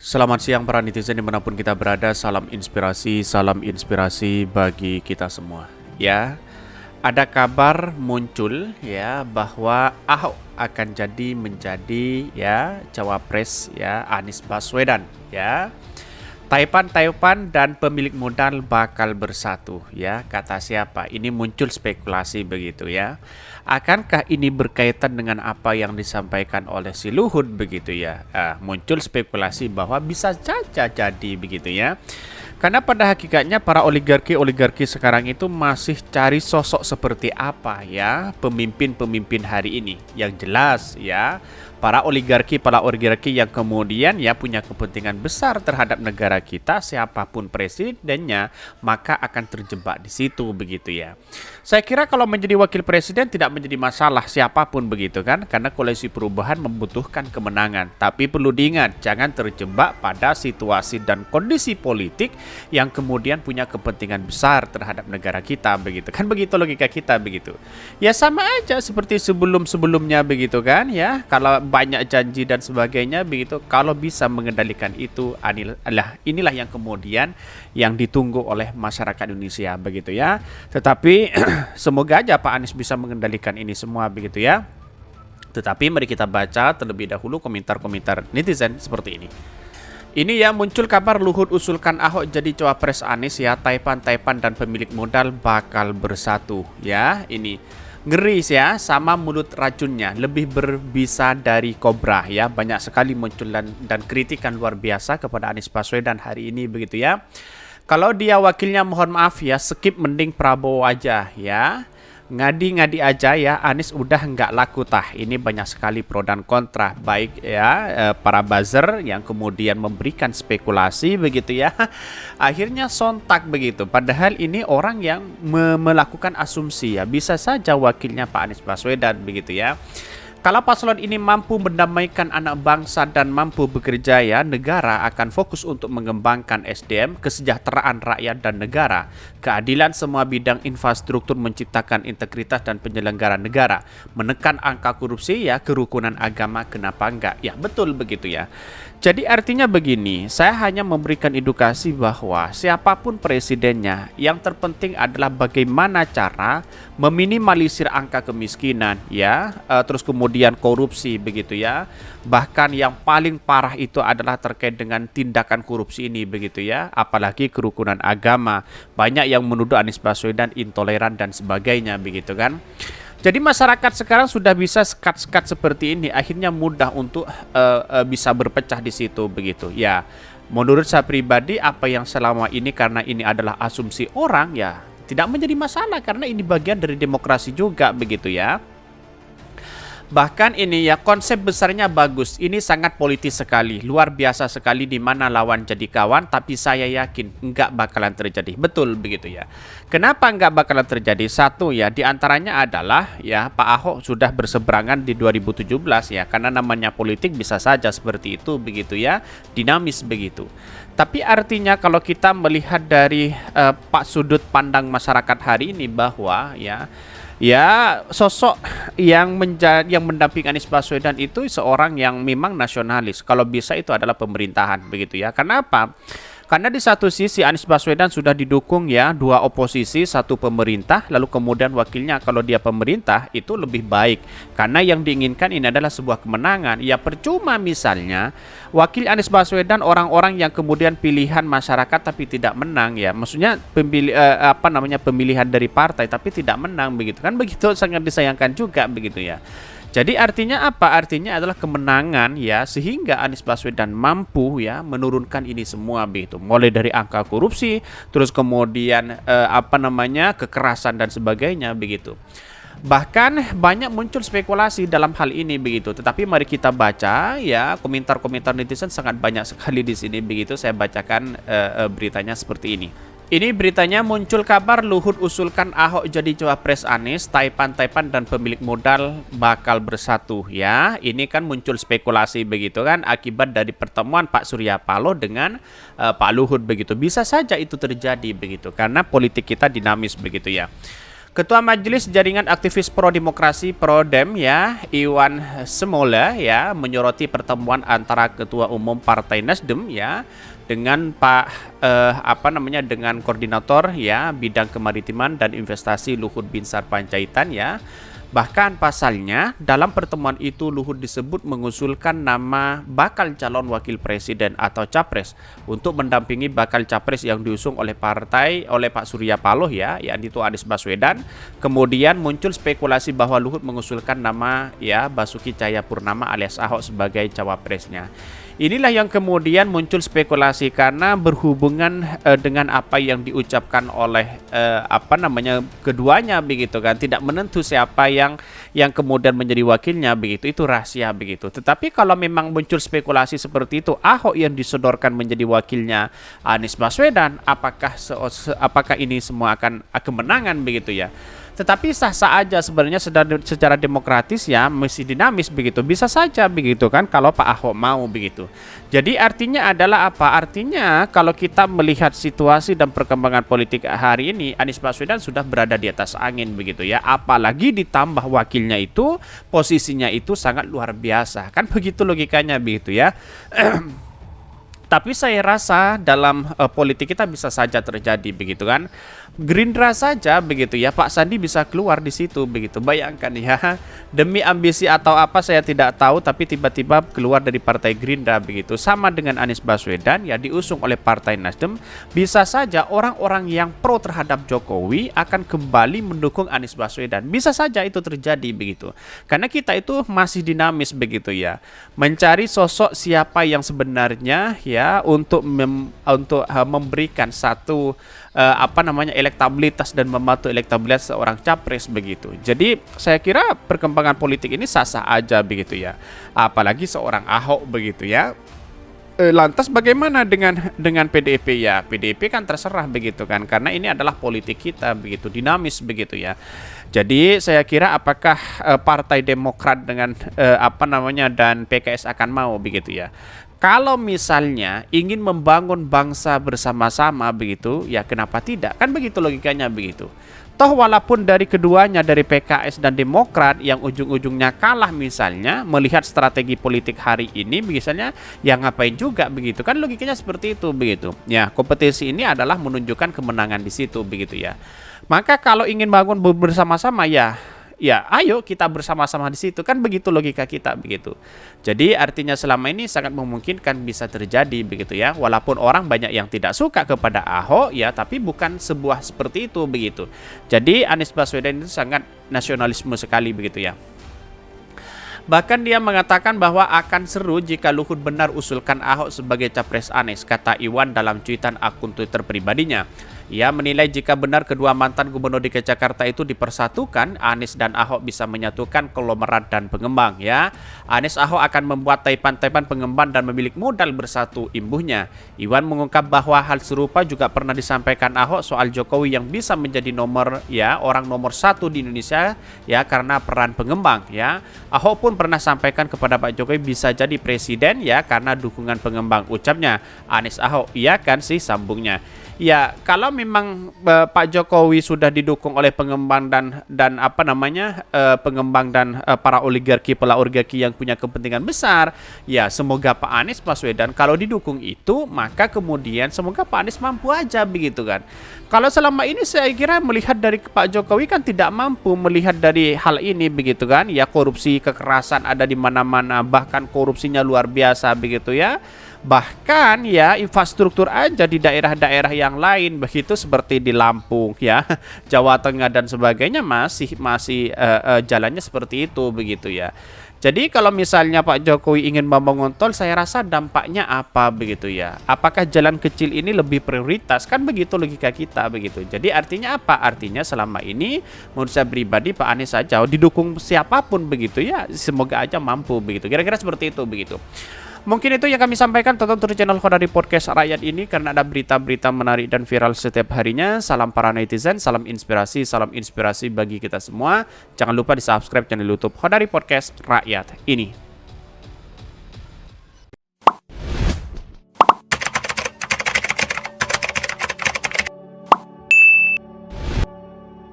Selamat siang para netizen dimanapun kita berada, salam inspirasi bagi kita semua. Ya, ada kabar muncul ya bahwa Ahok akan menjadi ya cawapres ya Anies Baswedan ya. Taipan dan pemilik modal bakal bersatu ya, kata siapa? Ini muncul spekulasi begitu ya. Akankah ini berkaitan dengan apa yang disampaikan oleh si Luhut begitu ya? Muncul spekulasi bahwa bisa saja jadi begitu ya. Karena pada hakikatnya para oligarki sekarang itu masih cari sosok seperti apa ya pemimpin-pemimpin hari ini. Yang jelas ya, para oligarki yang kemudian ya punya kepentingan besar terhadap negara kita, siapapun presidennya maka akan terjebak di situ begitu ya. Saya kira kalau menjadi wakil presiden tidak menjadi masalah siapapun begitu kan, karena koalisi perubahan membutuhkan kemenangan. Tapi perlu diingat, jangan terjebak pada situasi dan kondisi politik yang kemudian punya kepentingan besar terhadap negara kita begitu kan, begitu logika kita begitu. Ya sama aja seperti sebelum-sebelumnya begitu kan ya, kalau banyak janji dan sebagainya begitu, kalau bisa mengendalikan itu inilah yang kemudian yang ditunggu oleh masyarakat Indonesia begitu ya. Tetapi semoga aja Pak Anies bisa mengendalikan ini semua begitu ya. Tetapi mari kita baca terlebih dahulu komentar-komentar netizen seperti ini. Ini ya, muncul kabar Luhut usulkan Ahok jadi cawapres Anies ya, Taipan dan pemilik modal bakal bersatu ya. Ini ngeri ya, sama mulut racunnya lebih berbisa dari kobra ya. Banyak sekali muncul dan kritikan luar biasa kepada Anies Baswedan hari ini begitu ya. Kalau dia wakilnya mohon maaf ya, skip, mending Prabowo aja ya. Ngadi-ngadi aja ya, Anies udah nggak laku tah. Ini banyak sekali pro dan kontra, baik ya para buzzer yang kemudian memberikan spekulasi begitu ya. Akhirnya sontak begitu. Padahal ini orang yang melakukan asumsi ya, bisa saja wakilnya Pak Anies Baswedan begitu ya. Kalau paslon ini mampu mendamaikan anak bangsa dan mampu bekerja ya, negara akan fokus untuk mengembangkan SDM, kesejahteraan rakyat dan negara, keadilan semua bidang infrastruktur, menciptakan integritas dan penyelenggaraan negara, menekan angka korupsi ya, kerukunan agama, kenapa enggak? Ya betul begitu ya. Jadi artinya begini, saya hanya memberikan edukasi bahwa siapapun presidennya, yang terpenting adalah bagaimana cara meminimalisir angka kemiskinan ya, terus kemudian korupsi begitu ya. Bahkan yang paling parah itu adalah terkait dengan tindakan korupsi ini begitu ya, apalagi kerukunan agama. Banyak yang menuduh Anies Baswedan intoleran dan sebagainya begitu kan. Jadi masyarakat sekarang sudah bisa sekat-sekat seperti ini, akhirnya mudah untuk bisa berpecah di situ begitu. Ya, menurut saya pribadi apa yang selama ini, karena ini adalah asumsi orang ya, tidak menjadi masalah karena ini bagian dari demokrasi juga begitu ya. Bahkan ini ya, konsep besarnya bagus. Ini sangat politis sekali, luar biasa sekali, di mana lawan jadi kawan, tapi saya yakin nggak bakalan terjadi. Betul begitu ya. Kenapa nggak bakalan terjadi? Satu ya, diantaranya adalah ya Pak Ahok sudah berseberangan di 2017 ya, karena namanya politik bisa saja seperti itu begitu ya, dinamis begitu. Tapi artinya kalau kita melihat dari sudut pandang masyarakat hari ini bahwa ya sosok yang mendampingi Anies Baswedan itu seorang yang memang nasionalis. Kalau bisa itu adalah pemerintahan begitu ya. Kenapa? Karena di satu sisi Anies Baswedan sudah didukung ya, dua oposisi, satu pemerintah, lalu kemudian wakilnya kalau dia pemerintah itu lebih baik. Karena yang diinginkan ini adalah sebuah kemenangan. Ya percuma misalnya wakil Anies Baswedan orang-orang yang kemudian pilihan masyarakat tapi tidak menang ya. Maksudnya pemilihan dari partai tapi tidak menang begitu kan, begitu sangat disayangkan juga begitu ya. Jadi artinya apa? Artinya adalah kemenangan ya, sehingga Anies Baswedan mampu ya menurunkan ini semua begitu. Mulai dari angka korupsi, terus kemudian kekerasan dan sebagainya begitu. Bahkan banyak muncul spekulasi dalam hal ini begitu. Tetapi mari kita baca ya, komentar-komentar netizen sangat banyak sekali di sini begitu. Saya bacakan beritanya seperti ini. Ini beritanya, muncul kabar Luhut usulkan Ahok jadi cawapres Anies, Taipan dan pemilik modal bakal bersatu ya. Ini kan muncul spekulasi begitu kan, akibat dari pertemuan Pak Surya Paloh dengan Pak Luhut begitu. Bisa saja itu terjadi begitu, karena politik kita dinamis begitu ya. Ketua Majelis Jaringan Aktivis Pro Demokrasi Prodem ya, Iwan Semola ya, menyoroti pertemuan antara Ketua Umum Partai Nasdem ya dengan dengan koordinator ya bidang kemaritiman dan investasi Luhut Binsar Panjaitan ya. Bahkan pasalnya dalam pertemuan itu Luhut disebut mengusulkan nama bakal calon wakil presiden atau capres untuk mendampingi bakal capres yang diusung oleh Pak Surya Paloh ya, yakni itu Anies Baswedan. Kemudian muncul spekulasi bahwa Luhut mengusulkan nama ya Basuki Cahayapurnama alias Ahok sebagai cawapresnya. Inilah yang kemudian muncul spekulasi karena berhubungan dengan apa yang diucapkan oleh keduanya begitu kan, tidak menentu siapa yang kemudian menjadi wakilnya begitu, itu rahasia begitu. Tetapi kalau memang muncul spekulasi seperti itu, Ahok yang disodorkan menjadi wakilnya Anies Baswedan, apakah ini semua akan kemenangan begitu ya? Tetapi sah-sah aja sebenarnya secara demokratis ya, masih dinamis begitu. Bisa saja begitu kan kalau Pak Ahok mau begitu. Jadi artinya adalah apa? Artinya kalau kita melihat situasi dan perkembangan politik hari ini, Anies Baswedan sudah berada di atas angin begitu ya. Apalagi ditambah wakilnya itu posisinya itu sangat luar biasa. Kan begitu logikanya begitu ya. Tapi saya rasa dalam politik kita bisa saja terjadi begitu kan. Gerindra saja begitu ya, Pak Sandi bisa keluar di situ begitu. Bayangkan ya, demi ambisi atau apa saya tidak tahu, tapi tiba-tiba keluar dari Partai Gerindra begitu. Sama dengan Anies Baswedan ya, diusung oleh Partai Nasdem. Bisa saja orang-orang yang pro terhadap Jokowi akan kembali mendukung Anies Baswedan. Bisa saja itu terjadi begitu. Karena kita itu masih dinamis begitu ya. Mencari sosok siapa yang sebenarnya ya untuk memberikan satu elektabilitas dan membantu elektabilitas seorang capres begitu. Jadi saya kira perkembangan politik ini sah-sah aja begitu ya. Apalagi seorang Ahok begitu ya. Lantas bagaimana dengan PDIP ya? PDIP kan terserah begitu kan, karena ini adalah politik kita begitu, dinamis begitu ya. Jadi saya kira apakah Partai Demokrat dengan dan PKS akan mau begitu ya? Kalau misalnya ingin membangun bangsa bersama-sama begitu, ya kenapa tidak? Kan begitu logikanya begitu. Toh walaupun dari keduanya, dari PKS dan Demokrat yang ujung-ujungnya kalah misalnya, melihat strategi politik hari ini misalnya, ya ngapain juga begitu. Kan logikanya seperti itu begitu. Ya, kompetisi ini adalah menunjukkan kemenangan di situ begitu ya. Maka kalau ingin bangun bersama-sama ya ayo kita bersama-sama di situ, kan begitu logika kita begitu. Jadi artinya selama ini sangat memungkinkan bisa terjadi begitu ya, walaupun orang banyak yang tidak suka kepada Ahok ya, tapi bukan sebuah seperti itu begitu. Jadi Anies Baswedan itu sangat nasionalisme sekali begitu ya. Bahkan dia mengatakan bahwa akan seru jika Luhut benar usulkan Ahok sebagai capres Anies, kata Iwan dalam cuitan akun Twitter pribadinya. Ia menilai jika benar kedua mantan gubernur DKI Jakarta itu dipersatukan, Anies dan Ahok bisa menyatukan konglomerat dan pengembang ya. Anies Ahok akan membuat taipan-taipan pengembang dan memiliki modal bersatu, imbuhnya. Iwan mengungkap bahwa hal serupa juga pernah disampaikan Ahok soal Jokowi yang bisa menjadi orang nomor satu di Indonesia ya karena peran pengembang ya. Ahok pun pernah sampaikan kepada Pak Jokowi bisa jadi presiden ya karena dukungan pengembang, ucapnya. Anies Ahok iya kan sih, sambungnya. Ya, kalau memang Pak Jokowi sudah didukung oleh pengembang dan para oligarki yang punya kepentingan besar, ya semoga Pak Anies Baswedan kalau didukung itu, maka kemudian semoga Pak Anies mampu aja begitu kan. Kalau selama ini saya kira melihat dari Pak Jokowi kan tidak mampu melihat dari hal ini begitu kan. Ya, korupsi, kekerasan ada di mana-mana, bahkan korupsinya luar biasa begitu ya. Bahkan ya infrastruktur aja di daerah-daerah yang lain begitu seperti di Lampung ya, Jawa Tengah dan sebagainya masih jalannya seperti itu begitu ya. Jadi kalau misalnya Pak Jokowi ingin membangun tol, saya rasa dampaknya apa begitu ya? Apakah jalan kecil ini lebih prioritas? Kan begitu logika kita begitu. Jadi artinya apa? Artinya selama ini menurut saya pribadi Pak Anies saja didukung siapapun begitu ya, semoga aja mampu begitu. Kira-kira seperti itu begitu. Mungkin itu yang kami sampaikan, tonton terus channel Khodari Podcast Rakyat ini karena ada berita-berita menarik dan viral setiap harinya. Salam para netizen, salam inspirasi bagi kita semua. Jangan lupa di subscribe channel YouTube Khodari Podcast Rakyat ini.